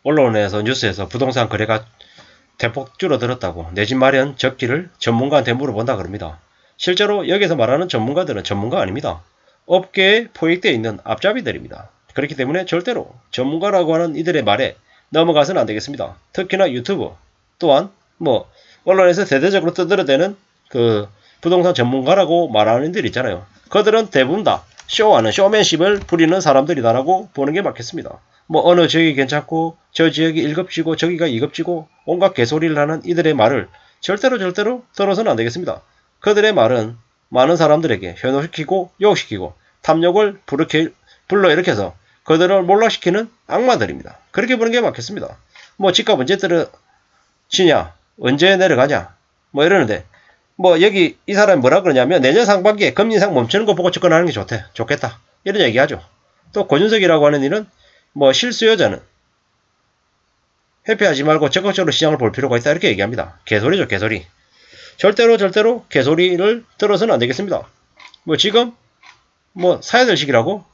언론에서 뉴스에서 부동산 거래가 대폭 줄어들었다고 내 집 마련 접기를 전문가한테 물어본다 그럽니다. 실제로 여기서 말하는 전문가들은 전문가 아닙니다. 업계에 포획되어 있는 앞잡이들입니다. 그렇기 때문에 절대로 전문가라고 하는 이들의 말에 넘어가서는 안 되겠습니다. 특히나 유튜브 또한 뭐 언론에서 대대적으로 떠들어대는 그 부동산 전문가라고 말하는 이들 있잖아요. 그들은 대부분 다 쇼하는 쇼맨십을 부리는 사람들이다라고 보는 게 맞겠습니다. 뭐 어느 지역이 괜찮고 저 지역이 1급지고 저기가 2급지고 온갖 개소리를 하는 이들의 말을 절대로 들어서는 안 되겠습니다. 그들의 말은 많은 사람들에게 현혹시키고 유혹시키고 탐욕을 불러일으켜서 그들을 몰락시키는 악마들입니다. 그렇게 보는 게 맞겠습니다. 뭐 집값 언제 떨어지냐 언제 내려가냐 뭐 이러는데 뭐 여기 이 사람이 뭐라 그러냐면 내년 상반기에 금리 인상 멈추는 거 보고 접근하는 게 좋겠다 이런 얘기하죠. 또 고준석이라고 하는 이는 뭐 실수요자는 회피하지 말고 적극적으로 시장을 볼 필요가 있다 이렇게 얘기합니다. 개소리죠 개소리. 절대로 개소리를 들어서는 안 되겠습니다. 뭐 지금 뭐 사야 될 시기라고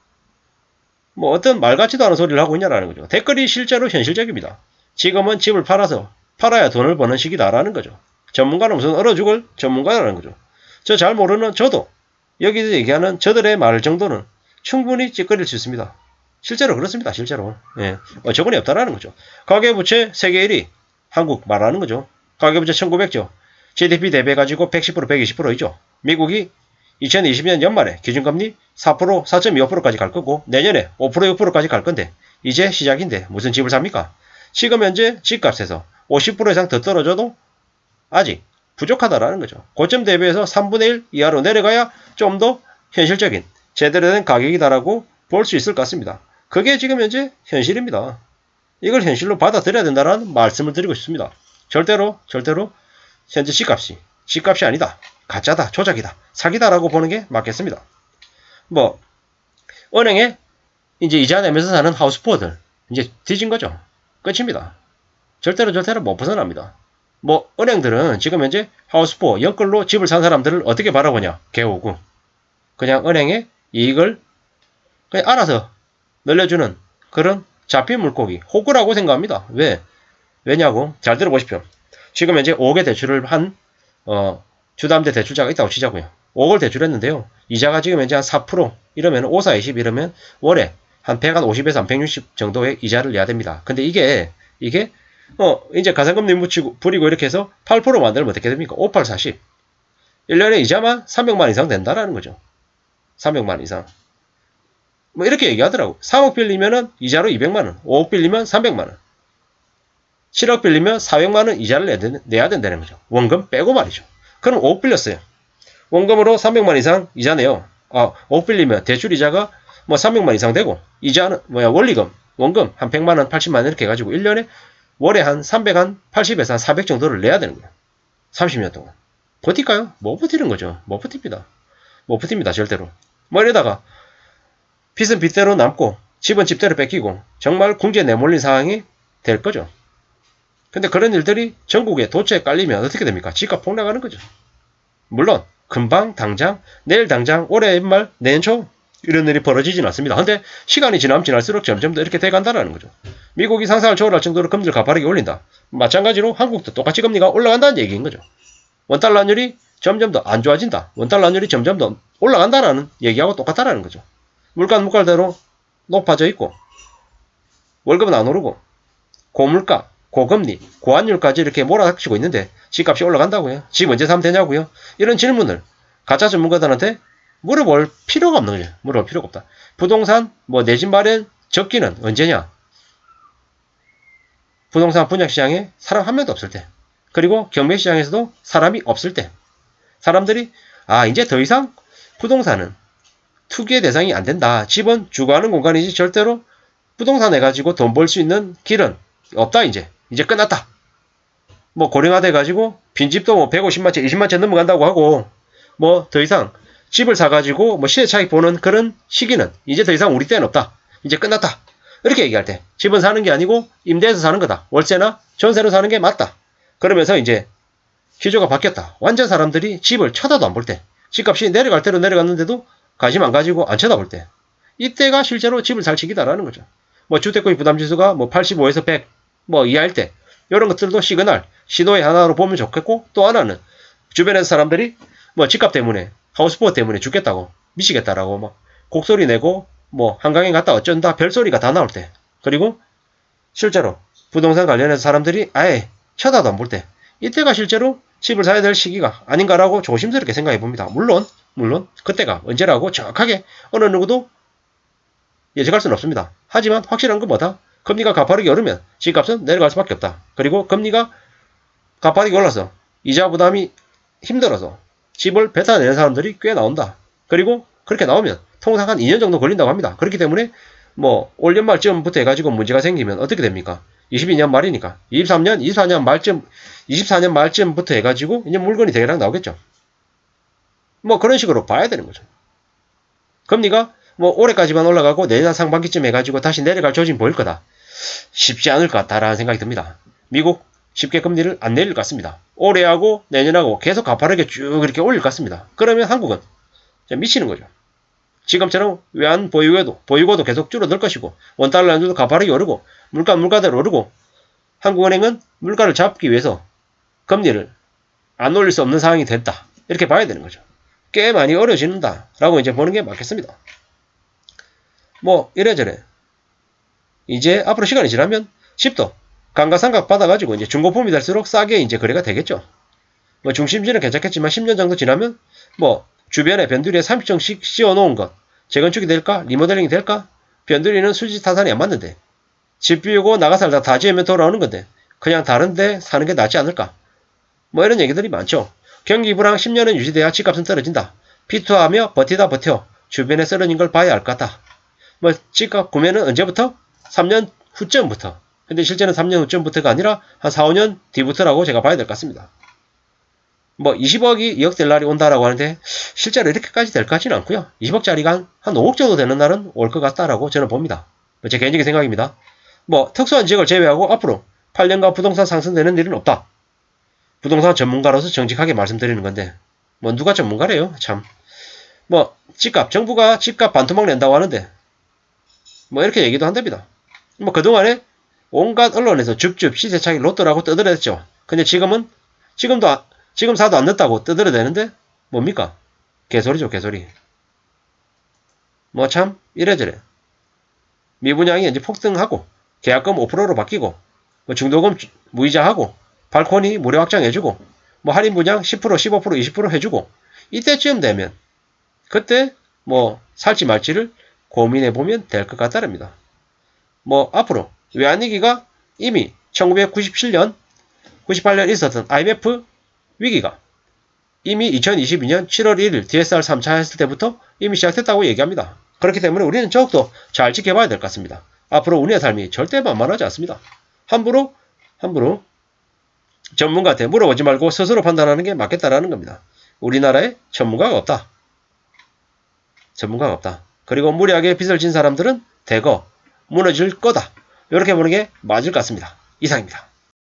뭐 어떤 말 같지도 않은 소리를 하고 있냐라는 거죠. 댓글이 실제로 현실적입니다. 지금은 집을 팔아야 돈을 버는 시기다라는 거죠. 전문가는 무슨 얼어 죽을 전문가라는 거죠. 저 잘 모르는 저도 여기서 얘기하는 저들의 말 정도는 충분히 찌꺼릴 수 있습니다. 실제로 그렇습니다. 실제로. 예. 저번에 없다라는 거죠. 가계부채 세계 1위 한국 말하는 거죠. 가계부채 1900조 GDP 대비해가지고 110% 120%이죠. 미국이 2020년 연말에 기준금리 4% 4.25%까지 갈 거고 내년에 5% 6%까지 갈 건데 이제 시작인데 무슨 집을 삽니까? 지금 현재 집값에서 50% 이상 더 떨어져도 아직 부족하다라는 거죠. 고점 대비해서 3분의 1 이하로 내려가야 좀 더 현실적인 제대로 된 가격이다라고 볼 수 있을 것 같습니다. 그게 지금 현재 현실입니다. 이걸 현실로 받아들여야 된다는 말씀을 드리고 싶습니다. 절대로 현재 집값이 아니다. 가짜다. 조작이다. 사기다라고 보는 게 맞겠습니다. 뭐 은행에 이제 이자 내면서 사는 하우스푸어들 이제 뒤진 거죠. 끝입니다. 절대로 못 벗어납니다. 뭐 은행들은 지금 현재 하우스푸어 연끌로 집을 산 사람들을 어떻게 바라보냐. 개오고 그냥 은행의 이익을 그냥 알아서 늘려주는 그런 잡힌 물고기 호구라고 생각합니다. 왜냐고 잘 들어보십시오. 지금 현재 5억의 대출을 한 주담대 대출자가 있다고 치자고요. 5억을 대출했는데요. 이자가 지금 현재 한 4% 이러면 5, 4, 20 이러면 월에 한 150에서 160 정도의 이자를 내야 됩니다. 근데 이게 이제 가상금리 부리고 이렇게 해서 8% 만들면 어떻게 됩니까? 5, 8, 40. 1년에 이자만 300만 이상 된다라는 거죠. 300만 이상. 뭐 이렇게 얘기하더라고. 3억 빌리면은 이자로 200만원, 5억 빌리면 300만원, 7억 빌리면 400만원 이자를 내야 된다는 거죠. 원금 빼고 말이죠. 그럼 5억 빌렸어요. 원금으로 300만 이상 이자 내요. 5억 빌리면 대출 이자가 뭐 300만 이상 되고 이자는 원리금, 원금 한 100만원, 80만원 이렇게 해가지고 1년에 월에 한 380에서 한 400 정도를 내야 되는 거예요. 30년 동안. 버틸까요? 못 버티는 거죠. 못 버팁니다. 절대로. 뭐 이러다가 빚은 빚대로 남고 집은 집대로 뺏기고 정말 궁지에 내몰린 상황이 될 거죠. 근데 그런 일들이 전국에 도처에 깔리면 어떻게 됩니까? 집값 폭락하는 거죠. 물론 금방 당장 내일 당장 올해 말 내년 초 이런 일이 벌어지진 않습니다. 근데 시간이 지나면 지날수록 점점 더 이렇게 돼간다는 거죠. 미국이 상상을 초월할 정도로 금리를 가파르게 올린다. 마찬가지로 한국도 똑같이 금리가 올라간다는 얘기인 거죠. 원달러 환율이 점점 더 안 좋아진다. 원달러 환율이 점점 더 올라간다는 얘기하고 똑같다는 거죠. 물가는 물가대로 높아져 있고 월급은 안 오르고 고물가, 고금리, 고환율까지 이렇게 몰아닥치고 있는데 집값이 올라간다고요? 집 언제 사면 되냐고요? 이런 질문을 가짜 전문가들한테 물어볼 필요가 없는 거죠. 물어볼 필요가 없다. 부동산 내 집 마련 적기는 언제냐? 부동산 분양시장에 사람 한 명도 없을 때, 그리고 경매시장에서도 사람이 없을 때, 사람들이 이제 더 이상 부동산은 투기의 대상이 안 된다. 집은 주거하는 공간이지 절대로 부동산 해가지고 돈 벌 수 있는 길은 없다. 이제 끝났다. 뭐 고령화돼 가지고 빈집도 뭐 150만 채, 20만 채 넘어간다고 하고 뭐 더 이상 집을 사가지고 뭐 시세 차익 보는 그런 시기는 이제 더 이상 우리 때는 없다. 이제 끝났다. 이렇게 얘기할 때 집은 사는 게 아니고 임대해서 사는 거다. 월세나 전세로 사는 게 맞다. 그러면서 이제 기조가 바뀌었다. 완전 사람들이 집을 쳐다도 안 볼 때, 집값이 내려갈 대로 내려갔는데도 관심 안 가지고 안 쳐다볼 때, 이때가 실제로 집을 살 시기다라는 거죠. 뭐 주택거의 부담지수가 뭐 85에서 100 뭐 이해할 때 이런 것들도 시그널, 신호의 하나로 보면 좋겠고 또 하나는 주변에서 사람들이 뭐 집값 때문에 하우스포어 때문에 죽겠다고 미치겠다라고 막 곡소리 내고 뭐 한강에 갔다 어쩐다 별소리가 다 나올 때 그리고 실제로 부동산 관련해서 사람들이 아예 쳐다도 안 볼 때 이때가 실제로 집을 사야 될 시기가 아닌가라고 조심스럽게 생각해 봅니다. 물론 그때가 언제라고 정확하게 어느 누구도 예측할 수는 없습니다. 하지만 확실한 건 뭐다? 금리가 가파르게 오르면 집값은 내려갈 수밖에 없다. 그리고 금리가 가파르게 올라서 이자 부담이 힘들어서 집을 뱉어내는 사람들이 꽤 나온다. 그리고 그렇게 나오면 통상 한 2년 정도 걸린다고 합니다. 그렇기 때문에 뭐 올 연말쯤부터 해가지고 문제가 생기면 어떻게 됩니까? 22년 말이니까 24년 말쯤부터 해가지고 이제 물건이 대략 나오겠죠. 뭐 그런 식으로 봐야 되는 거죠. 금리가 뭐 올해까지만 올라가고 내년 상반기쯤 해가지고 다시 내려갈 조짐 보일 거다. 쉽지 않을 것 같다라는 생각이 듭니다. 미국 쉽게 금리를 안 내릴 것 같습니다. 올해하고 내년하고 계속 가파르게 쭉 이렇게 올릴 것 같습니다. 그러면 한국은 미치는 거죠. 지금처럼 외환 보유고도 계속 줄어들 것이고 원달러 환율도 가파르게 오르고 물가대로 오르고 한국은행은 물가를 잡기 위해서 금리를 안 올릴 수 없는 상황이 됐다. 이렇게 봐야 되는 거죠. 꽤 많이 어려워진다라고 이제 보는 게 맞겠습니다. 뭐 이래저래 이제 앞으로 시간이 지나면 집도 감가상각 받아가지고 이제 중고품이 될수록 싸게 이제 거래가 되겠죠. 뭐 중심지는 괜찮겠지만 10년 정도 지나면 뭐 주변에 변두리에 30정씩 씌워놓은 것 재건축이 될까 리모델링이 될까 변두리는 수지 타산이 안 맞는데 집 비우고 나가 살다 다 지으면 돌아오는 건데 그냥 다른데 사는 게 낫지 않을까 뭐 이런 얘기들이 많죠. 경기 불황 10년은 유지돼야 집값은 떨어진다. 피투하며 버티다 버텨 주변에 쓰러진 걸 봐야 할 것 같다. 뭐 집값 구매는 언제부터? 3년 후쯤부터. 근데 실제는 3년 후쯤부터가 아니라 한 4, 5년 뒤부터라고 제가 봐야 될 것 같습니다. 뭐 20억이 2억 될 날이 온다라고 하는데 실제로 이렇게까지 될 것 같지는 않고요. 20억짜리가 한 5억 정도 되는 날은 올 것 같다라고 저는 봅니다. 제 개인적인 생각입니다. 뭐 특수한 지역을 제외하고 앞으로 8년간 부동산 상승되는 일은 없다. 부동산 전문가로서 정직하게 말씀드리는 건데 뭐 누가 전문가래요 참. 뭐 집값 정부가 집값 반토막 낸다고 하는데 뭐 이렇게 얘기도 한답니다. 뭐 그동안에 온갖 언론에서 줍줍 시세차익 로또라고 떠들어댔죠. 근데 지금 사도 안 늦다고 떠들어대는데 뭡니까? 개소리죠 개소리. 뭐 참 이래저래 미분양이 이제 폭등하고 계약금 5%로 바뀌고 뭐 중도금 무이자하고 발코니 무료 확장해주고 뭐 할인 분양 10% 15% 20% 해주고 이때쯤 되면 그때 뭐 살지 말지를 고민해보면 될 것 같다랍니다. 뭐 앞으로 외환위기가 이미 1997년 98년 있었던 IMF 위기가 이미 2022년 7월 1일 DSR 3차 했을 때부터 이미 시작됐다고 얘기합니다. 그렇기 때문에 우리는 더욱더 잘 지켜봐야 될 것 같습니다. 앞으로 우리의 삶이 절대 만만하지 않습니다. 함부로 전문가한테 물어보지 말고 스스로 판단하는 게 맞겠다라는 겁니다. 우리나라에 전문가가 없다. 그리고 무리하게 빚을 진 사람들은 대거 무너질 거다. 이렇게 보는 게 맞을 것 같습니다. 이상입니다.